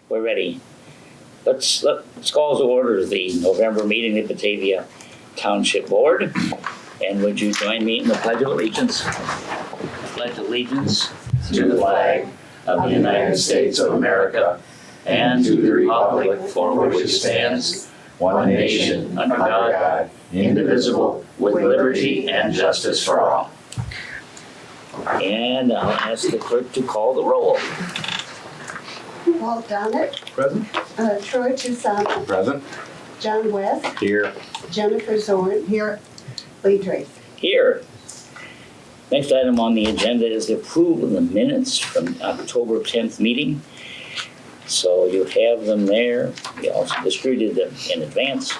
we're ready. Let's call to order the November meeting of Batavia Township Board. And would you join me in the Pledge of Allegiance? Pledge allegiance to the flag of the United States of America and to the republic for which it stands, one nation, under God, indivisible, with liberty and justice for all. And I'll ask the clerk to call the roll. Walt Donnet. Present. Troy Chisano. Present. John West. Here. Jennifer Zorn. Here. Lee Trace. Here. Next item on the agenda is the approval of the minutes from October 10th meeting. So you have them there. We also distributed them in advance.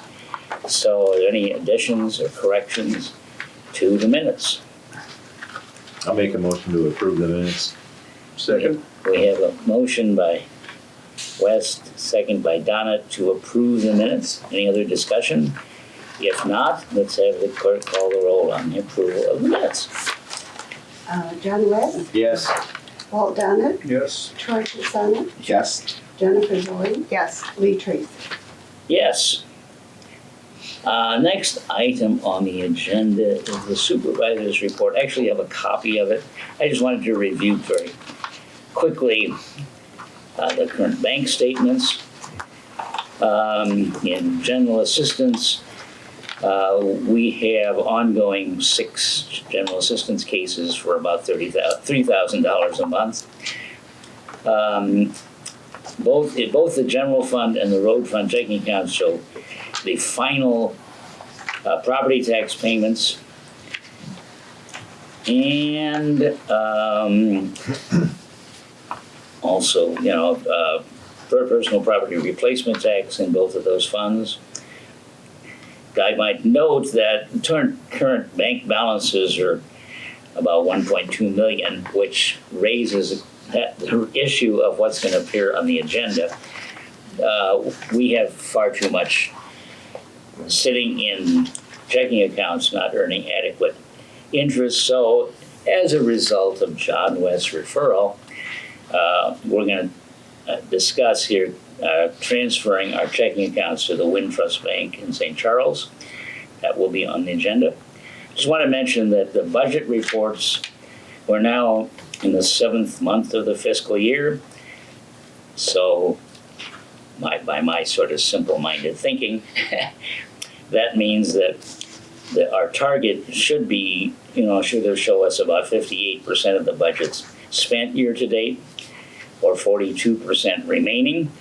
So are there any additions or corrections to the minutes? I'll make a motion to approve the minutes. Second. We have a motion by West, second by Donna to approve the minutes. Any other discussion? If not, let's have the clerk call the roll on the approval of the minutes. John West. Yes. Walt Donnet. Yes. Troy Chisano. Yes. Jennifer Zorn. Yes. Lee Trace. Yes. Next item on the agenda is the supervisor's report. I actually have a copy of it. I just wanted to review very quickly the current bank statements. In general assistance, we have ongoing 6 general assistance cases for about $3,000 a month. Both the general fund and the road fund checking accounts show the final property tax payments and also, personal property replacement tax in both of those funds. I might note that current bank balances are about 1.2 million, which raises the issue of what's going to appear on the agenda. We have far too much sitting in checking accounts not earning adequate interest. So as a result of John West's referral, we're going to discuss here transferring our checking accounts to the Wintrust Bank in St. Charles. That will be on the agenda. Just want to mention that the budget reports, we're now in the 7th month of the fiscal year. So by my sort of simple-minded thinking, that means that our target should be, should show us about 58% of the budgets spent year to date, or 42% remaining.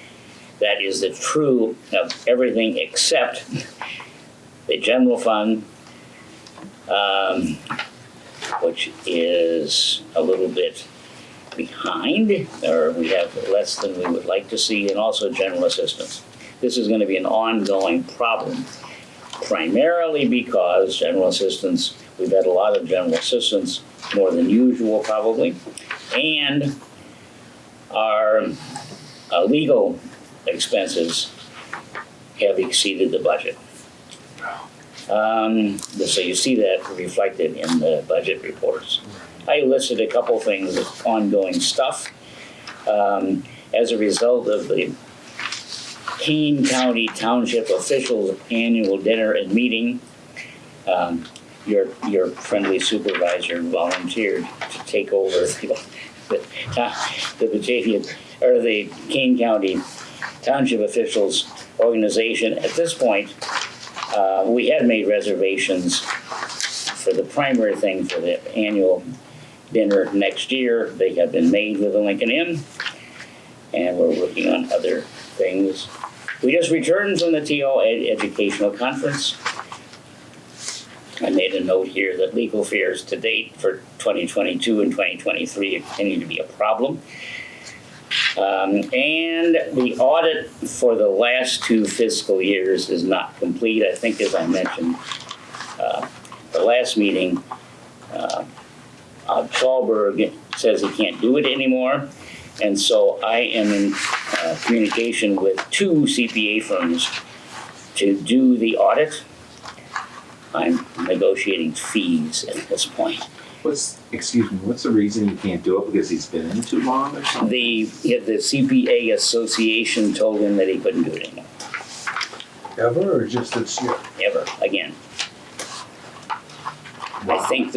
That is the true of everything except the general fund, which is a little bit behind, or we have less than we would like to see, and also general assistance. This is going to be an ongoing problem, primarily because general assistance, we've had a lot of general assistance, more than usual probably, and our legal expenses have exceeded the budget. So you see that reflected in the budget reports. I listed a couple things of ongoing stuff. As a result of the Kane County Township officials annual dinner and meeting, your friendly supervisor volunteered to take over the Batavia, or the Kane County Township officials organization. At this point, we had made reservations for the primary thing for the annual dinner next year. They have been made with the Lincoln Inn, and we're working on other things. We just returned from the TO Educational Conference. I made a note here that legal fears to date for 2022 and 2023 continue to be a problem. And the audit for the last 2 fiscal years is not complete. I think, as I mentioned, the last meeting, Chalberg says he can't do it anymore. And so I am in communication with 2 CPA firms to do the audit. I'm negotiating fees at this point. What's the reason he can't do it? Because he's been in too long or something? The CPA Association told him that he couldn't do it anymore, Ever or just this year? ever, again. I think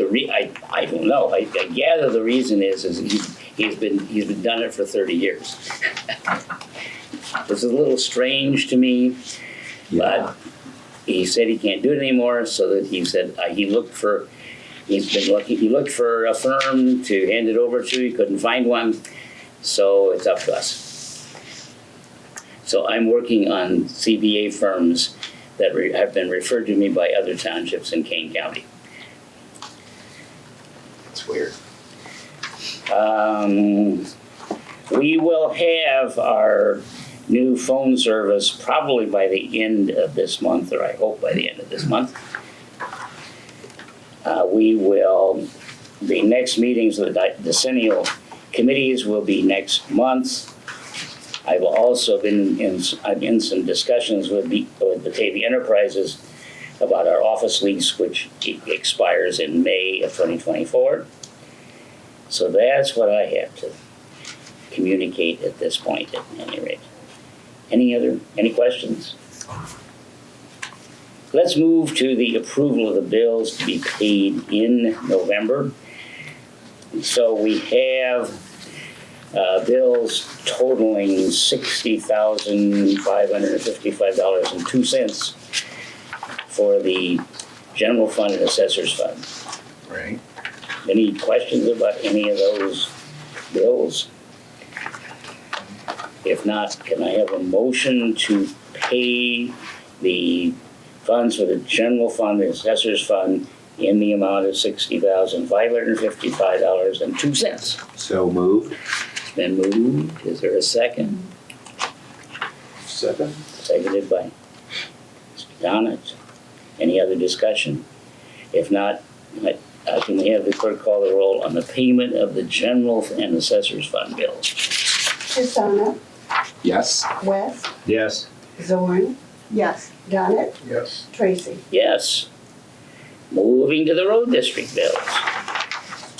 I don't know, I gather the reason is he's been done it for 30 years. This is a little strange to me, but he said he can't do it anymore, so that he said, he looked for a firm to hand it over to, he couldn't find one, so it's up to us. So I'm working on CPA firms that have been referred to me by other townships in Kane County. It's weird. We will have our new phone service probably by the end of this month, or I hope by the end of this month. The next meetings of the decennial committees will be next month. I've also been in some discussions with Batavia Enterprises about our office lease, which expires in May of 2024. So that's what I have to communicate at this point, at any rate. Any questions? Let's move to the approval of the bills to be paid in November. So we have bills totaling $60,555.02 for the general fund and assessors fund. Right. Any questions about any of those bills? If not, can I have a motion to pay the funds for the general fund, the assessors fund, in the amount of $60,555.02? So moved. It's been moved. Is there a second? Second. Seconded by Mr. Donnet. Any other discussion? If not, can we have the clerk call the roll on the payment of the general and assessors fund bills? Susanna, Yes. West, Yes. Zorn, Yes. Donnet, Yes. Tracy. Yes. Moving to the road district bills.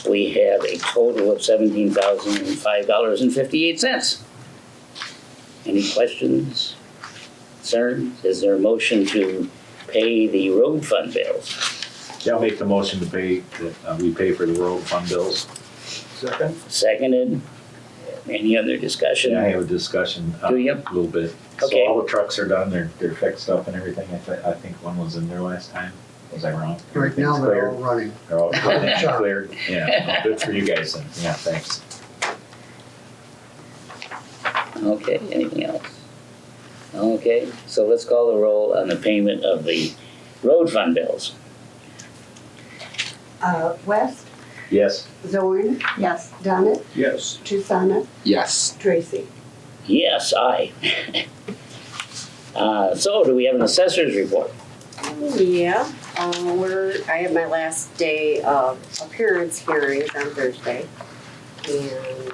We have a total of $17,005.58. Any questions, concerns? Is there a motion to pay the road fund bills? Yeah, I'll make the motion to pay, that we pay for the road fund bills. Second. Seconded. Any other discussion? Yeah, I have a discussion. Do you? A little bit. Okay. So all the trucks are done, they're fixed up and everything. I think one was in there last time. Was I wrong? Right now, Everything's they're all cleared? running. They're all running and Sure. cleared? Yeah, good for you guys then. Yeah, thanks. Okay, anything else? Okay, so let's call the roll on the payment of the road fund bills. West, Yes. Zorn, Yes. Donnet, Yes. Susanna, Yes. Tracy. Yes, aye. So do we have an assessor's report? Yeah, I have my last day of appearance hearings on Thursday. And,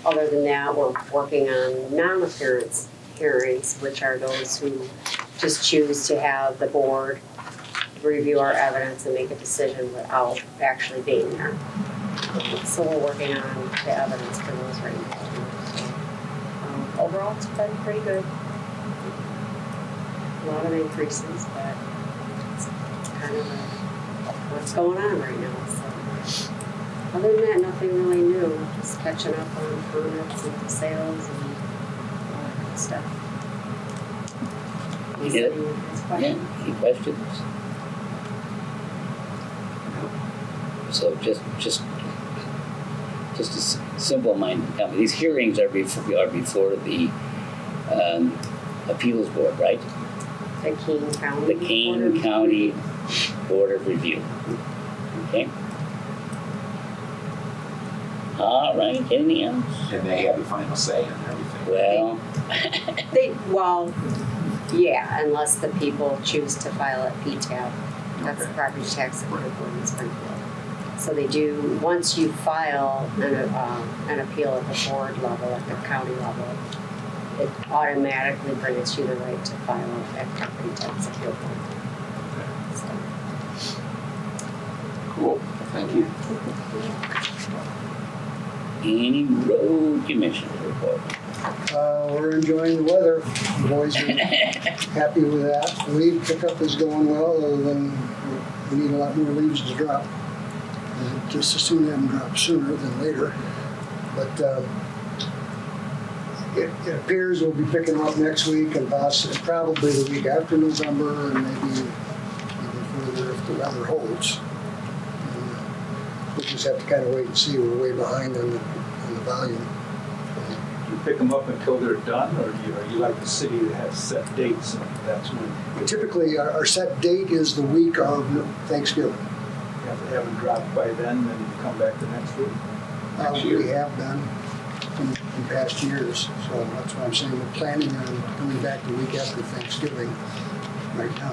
other than that, we're working on non-appearance hearings, which are those who just choose to have the board review our evidence and make a decision without actually being there. So we're working on the evidence for those right now. Overall, it's been pretty good. A lot of increases, but it's kind of what's going on right now. So other than that, nothing really new. Just catching up on permits and sales and all that good stuff. You Is get it? there any questions? Any questions? So just a simple-minded comment. These hearings are before the appeals board, right? The Kane County. The Kane County Board of Review. Okay. All right, anything else? And they have the final say on everything. Well, Yeah, unless the people choose to file at PTAB. That's the Okay. property tax board in Springfield. So they do, once you file an appeal at the board level, at the county level, it automatically grants you the right to file at property tax appeal board. So, Cool. Thank you. Any road commissioner report? We're enjoying the weather. The boys are happy with that. The leaf pickup is going well, other than we need a lot more leaves to drop. Just as soon have them drop sooner than later. But it appears we'll be picking up next week and probably the week after November, and maybe even further if the weather holds. We'll just have to kind of wait and see. We're way behind on the volume. You pick them up until they're done, or are you like the city that has set dates and that's when Typically, our set date is the week of Thanksgiving. you have to have them dropped by then you come back the next week? We have done in past years, so that's why I'm saying we're planning on coming back the week after Thanksgiving right now.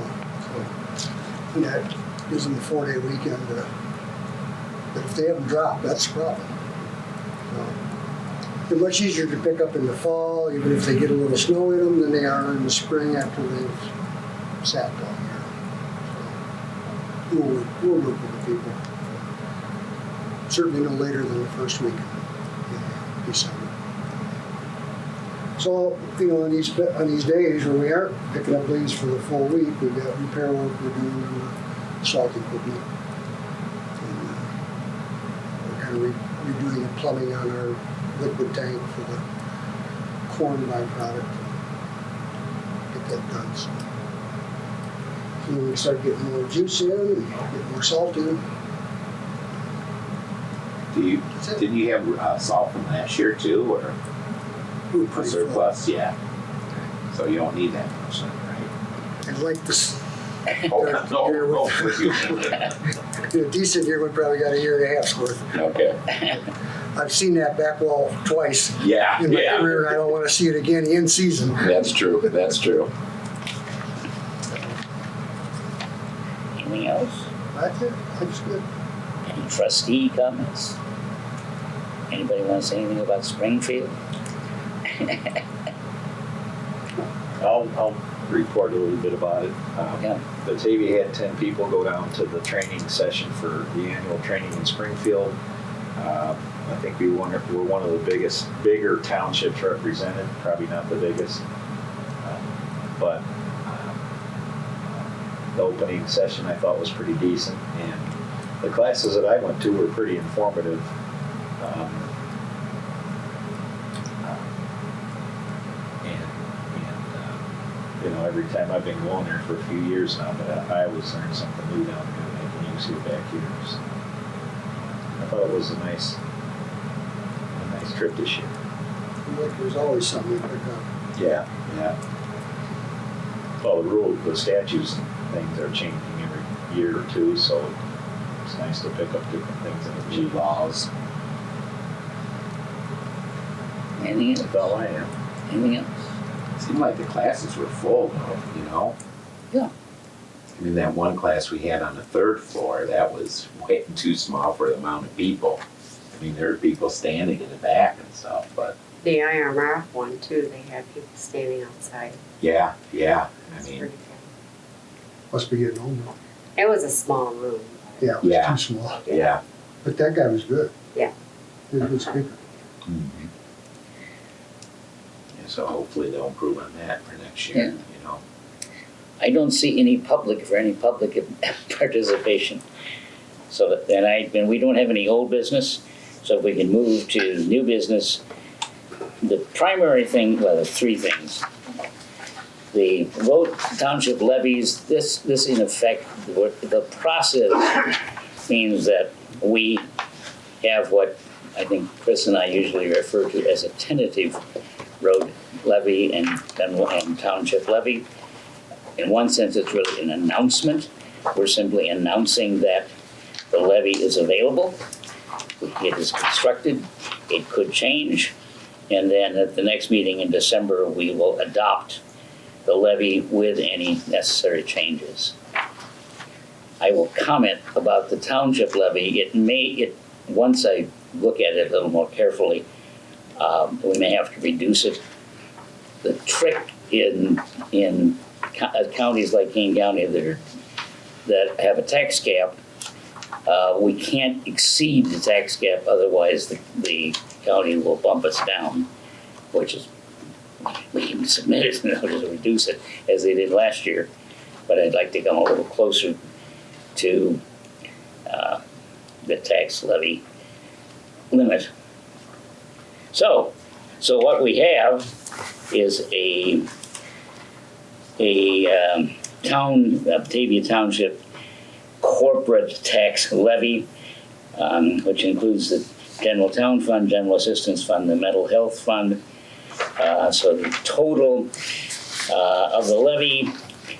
So, and that gives them a 4-day weekend. But if they haven't dropped, that's the problem. So, they're much easier to pick up in the fall, even if they get a little snow in them, than they are in the spring after they've sat all year. So, we'll work with the people. Certainly no later than the first week in December. So, on these days where we aren't picking up leaves for the full week, we've got repair work we're doing on the salt equipment. And we're kind of redoing the plumbing on our liquid tank for the corn byproduct. Get that done. So we can start getting more juice in and get more salt in. Didn't you have salt from last year too, or We're a pretty surplus? Yeah. So you don't need that much, then, right? full. I'd like this. Oh, no, with you. A decent year, we probably got a year and a half's worth. Okay. I've seen that back wall twice Yeah, in my yeah. career, and I don't want to see it again in season. That's true. That's true. Anything else? That's it. That's good. Any trustee comments? Anybody want to say anything about Springfield? I'll report a little bit about it. Yeah. Batavia had 10 people go down to the training session for the annual training in Springfield. I think we're one of the bigger townships represented, probably not the biggest. But the opening session I thought was pretty decent, and the classes that I went to were pretty informative. Every time I've been going there for a few years now, but I always learn something new down there that I can use here back here. So I thought it was a nice trip this year. Like there's always something to pick up. Yeah. Well, the statutes and things are changing every year or two, so it's nice to pick up different things in the new laws. Anything else? That's all I have. Anything else? Seemed like the classes were full, though, Yeah. I mean, that one class we had on the 3rd floor, that was way too small for the amount of people. I mean, there were people standing in the back and stuff, but The IMRF one too, they had people standing outside. yeah. I That's mean, pretty good. Must be getting older. It was a small room. Yeah, it was Yeah. too small. yeah. But that guy was good. Yeah. He was a good speaker. Mm-hmm. And so hopefully they'll improve on that for next year, I don't see any public participation. So that, and we don't have any old business, so if we can move to new business. The primary thing, well, there's 3 things. The road township levies, this in effect, the process means that we have what I think Chris and I usually refer to as a tentative road levy and township levy. In one sense, it's really an announcement. We're simply announcing that the levy is available. It is constructed. It could change. And then at the next meeting in December, we will adopt the levy with any necessary changes. I will comment about the township levy. Once I look at it a little more carefully, we may have to reduce it. The trick in counties like King County that have a tax cap We can't exceed the tax cap, otherwise the county will bump us down, which is, we can submit it in order to reduce it, as they did last year. But I'd like to come a little closer to the tax levy limit. So what we have is a Batavia Township corporate tax levy, which includes the general town fund, general assistance fund, the mental health fund. So the total of the levy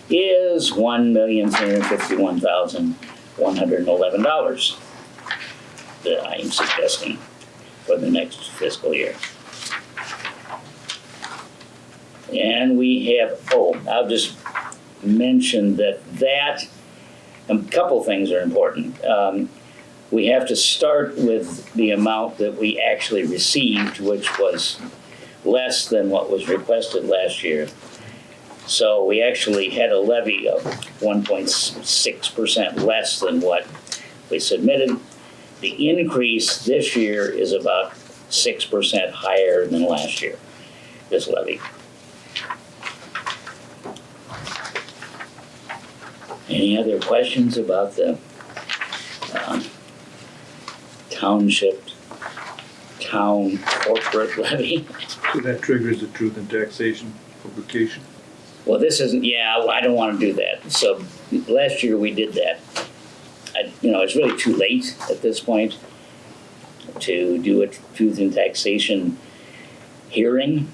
is $1,351,111 that I am suggesting for the next fiscal year. And we have, I'll just mention that a couple things are important. We have to start with the amount that we actually received, which was less than what was requested last year. So we actually had a levy of 1.6% less than what we submitted. The increase this year is about 6% higher than last year, this levy. Any other questions about the township town corporate levy? So that triggers the truth in taxation publication? Well, this isn't, I don't want to do that. So last year we did that. It's really too late at this point to do a truth in taxation hearing.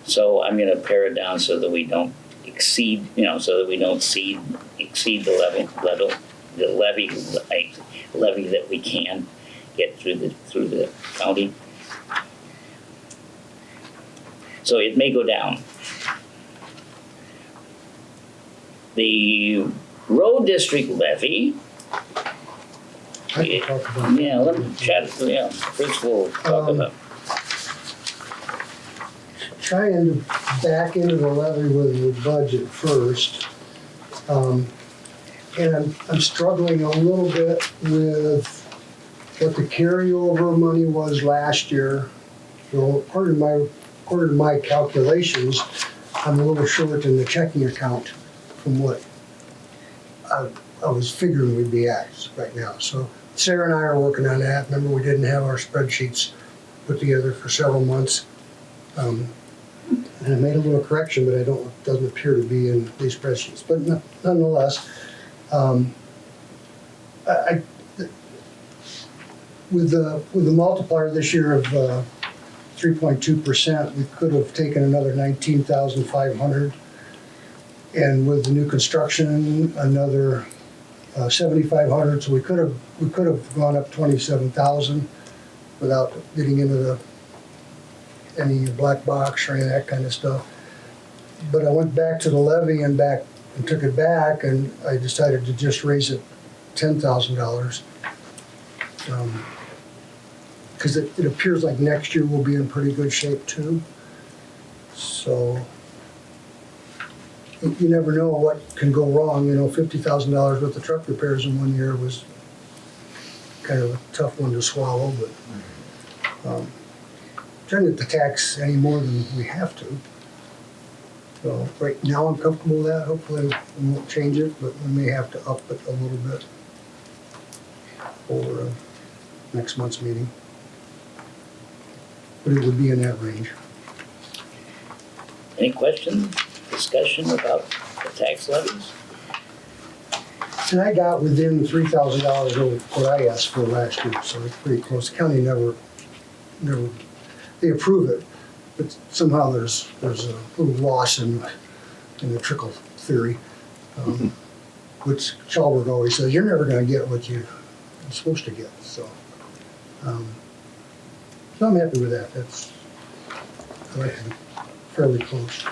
So I'm going to pare it down so that we don't exceed the levy that we can get through the county. So it may go down. The road district levy. I can talk about that. Yeah, let me chat. Yeah, Fritz will talk about. Trying to back into the levy with the budget first. And I'm struggling a little bit with what the carryover money was last year. So according to my calculations, I'm a little short in the checking account from what I was figuring we'd be at right now. So Sarah and I are working on that. Remember, we didn't have our spreadsheets put together for several months. And I made a little correction, but it doesn't appear to be in these spreadsheets. But nonetheless, with the multiplier this year of 3.2%, we could have taken another 19,500, and with the new construction, another 7,500. So we could have gone up 27,000 without getting into any black box or any of that kind of stuff. But I went back to the levy and took it back, and I decided to just raise it $10,000. Because it appears like next year we'll be in pretty good shape too. So you never know what can go wrong. $50,000 worth of truck repairs in 1 year was kind of a tough one to swallow, but trying not to tax any more than we have to. So right now I'm comfortable with that. Hopefully we won't change it, but we may have to up it a little bit for next month's meeting. But it would be in that range. Any questions, discussion about the tax levies? And I got within $3,000 of what I asked for last year, so it's pretty close. The county never, they approve it, but somehow there's a little loss in the trickle theory, which Chalberg always says, you're never gonna get what you're supposed to get, so. So I'm happy with that. I like it fairly close.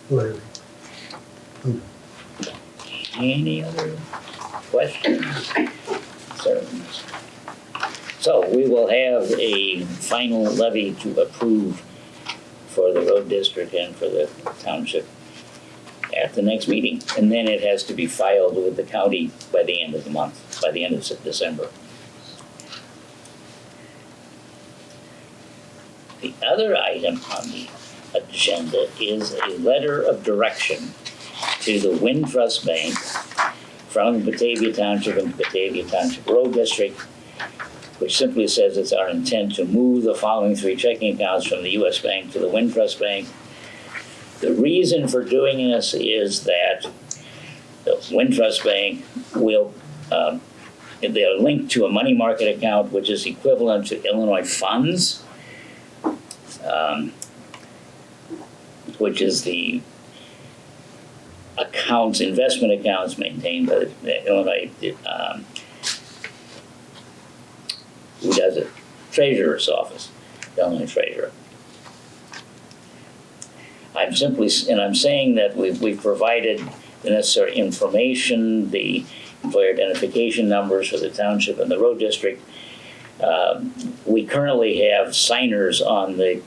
Whatever. Any other questions, concerns? So we will have a final levy to approve for the road district and for the township at the next meeting. And then it has to be filed with the county by the end of the month, by the end of December. The other item on the agenda is a letter of direction to the Wintrust Bank from Batavia Township and Batavia Township Road District, which simply says it's our intent to move the following 3 checking accounts from the US Bank to the Wintrust Bank. The reason for doing this is that the Wintrust Bank will, they're linked to a money market account, which is equivalent to Illinois funds, which is the accounts, investment accounts maintained by the Illinois, who does it? Treasurer's office, the Illinois Treasurer. I'm saying that we've provided the necessary information, the employer identification numbers for the township and the road district. We currently have signers on the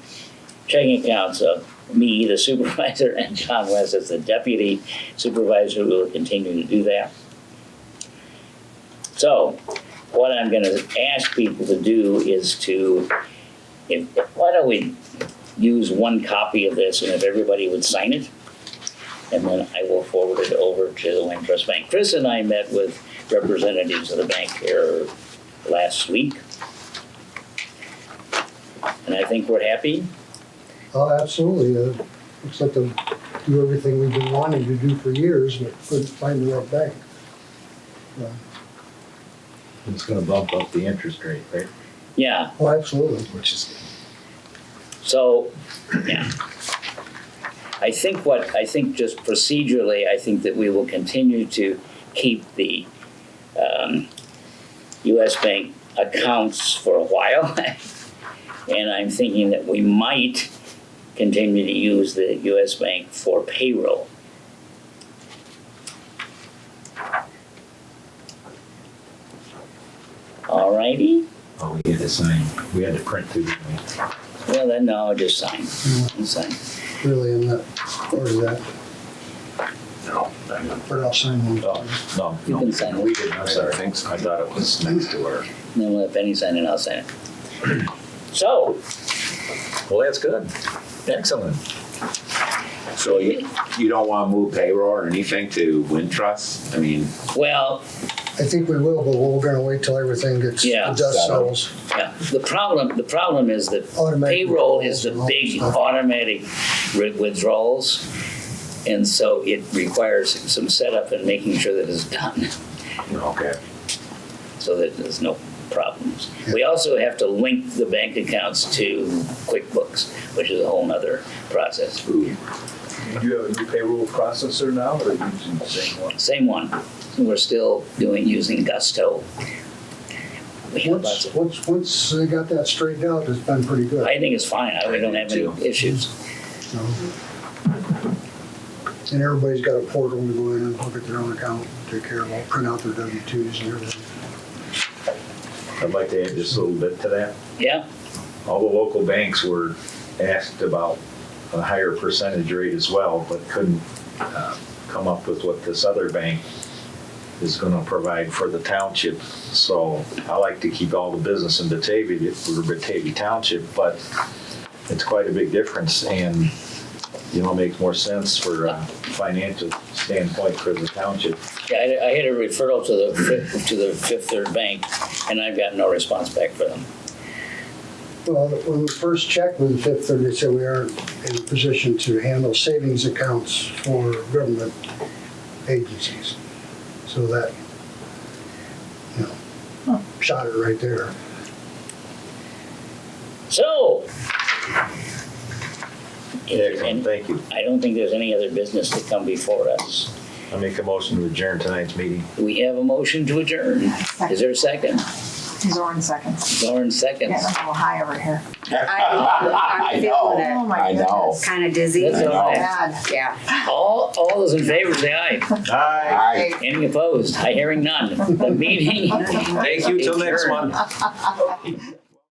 checking accounts of me, the supervisor, and John West as the deputy supervisor. We will continue to do that. So, what I'm going to ask people to do is why don't we use one copy of this, and if everybody would sign it, and then I will forward it over to the Wintrust Bank. Chris and I met with representatives of the bank here last week, and I think we're happy. Oh, absolutely. Looks like they do everything we've been wanting to do for years, but couldn't find the right bank. It's gonna bump up the interest rate, right? Yeah, Oh, absolutely. Which is, so, yeah. I think just procedurally, I think that we will continue to keep the US Bank accounts for a while. And I'm thinking that we might continue to use the US Bank for payroll. Alrighty, oh, we had to sign, we had to print through the thing. well then, no, just sign, sign. Really, I'm not, or is that, No, but I'll sign one. no, You can sign it. we didn't, I'm sorry, I thought it was next to our. Then we'll have Benny sign it, I'll sign it. So, Well, that's good, excellent. So you don't want to move payroll or anything to Wintrust? I mean, well, I think we will, but we're gonna wait till everything gets, Yeah. the dust Settled. settles. yeah, the problem is that Automatic payroll is the withdrawals and all big that stuff. automatic withdrawals. And so it requires some setup and making sure that it's done, Okay. so that there's no problems. We also have to link the bank accounts to QuickBooks, which is a whole nother process. Do you have a new payroll processor now, or are you using the same one? Same one, we're still using Gusto. We have lots of, Once they got that straightened out, it's been pretty good. I think it's fine, we don't have any issues. So, and everybody's got a portal to go in and look at their own account, take care of all, print out their W-2s and everything. I'd like to add just a little bit to that. Yeah, All the local banks were asked about a higher percentage rate as well, but couldn't come up with what this other bank is gonna provide for the township. So I like to keep all the business in Batavia, we're Batavia Township, but it's quite a big difference and, you know, makes more sense for a financial standpoint for the township. yeah, I had a referral to the Fifth Third Bank, and I've got no response back for them. Well, when we first checked with the Fifth Third, they said we aren't in a position to handle savings accounts for government agencies. So that, you know, shot it right there. So, Excellent, thank you. I don't think there's any other business to come before us. I make a motion to adjourn tonight's meeting. We have a motion to adjourn. Is there a second? Zorn seconds. Lauren seconds. Getting a little high over here. I'm feeling Oh it. my I know. goodness. Kind of dizzy. That's all right. Bad. Yeah. All those in favor say aye. Aye. Any opposed? I hearing none. The meeting. Thank you, till next adjourned. month.